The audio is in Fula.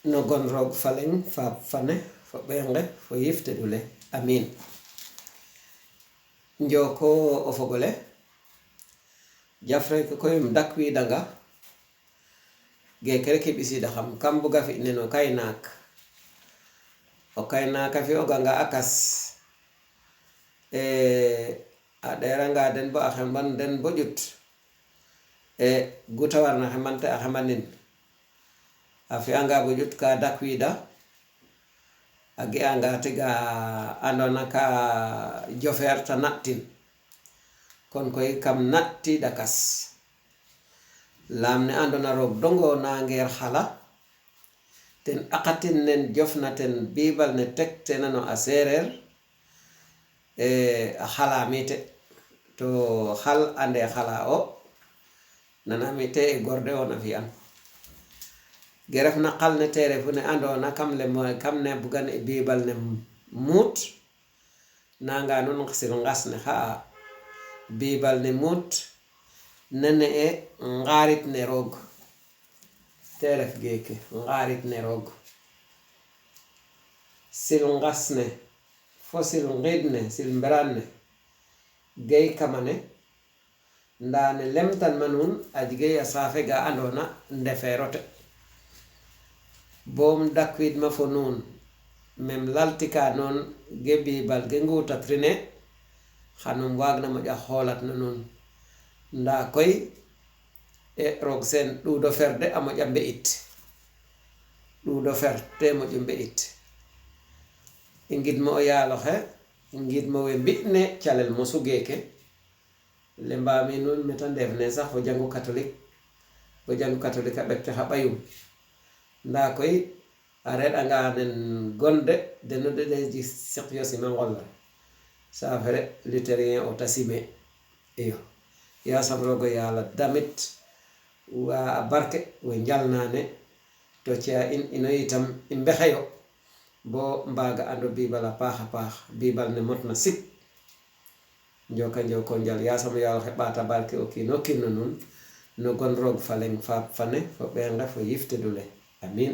no gon roog faleng faap fane fo ɓeenge fo yifte ɗule amin njoko o fogole jafre koy dakwiidanga geeke rek i ɓisiida xam kam buga fi neno kaynaak o kaynaaka fi'oganga a kas a ɗeeranga den bo a xemban den bo ƴut guta warna xemante a xemanin a fi'anga bo ƴut ka dakwiida a ge'anga tiga andona ka jofeer ta naɗtin kon koy kam naɗtiida kas laam ne andona roog dongo nangeer xala ten aqatin nen jofna ten biibal ne tektena no a seereer a xalamite to xal ande xala o nanamite e gorde o na fi'an ge refna qal ne te refu ne andona kam ne bugan e biibal ne muut nanga nun sil ngas ne xa'a biibal ne muut nene e ngarit ne roog te ref geeke ngarit ne roog sil ngas ne fo sil ngid ne sil mberaan ne gay kamane ndaa ne lemtan ma nuun a jege a saafe ga andona ndefeerote boom dakwiid ma fo nuun mem laltika noon ge biibal ge nguutatrine xanum waagna moƴa xoolat na nuun ndaa koy roog sen ɗuuɗo fer de a moƴa mbe'it ɗuuɗo fer te moƴo mbe'it i ngidmo o yaaloxe ngidmo we mbi'ne calel mosu geeke lembaami nuun meta ndef ne sax fo jangu catholique a ɓekte xa ɓayum ndaa koy a reɗanga nen gonde deno de ji siqyo sima ngolla saafere luterien o ta sime iyo yaasam roogo yaala damit wa a barke we njalnaane to ci'a in ino yitam i mbexeyo bo mbaaga ando biibal a paax biibal ne motna sip njoka njoko njal yaasam yaal xe ɓaata barke o kiino kiin no nuun no gon roog faleng faap fane fo ɓeenge fo yifte dule amin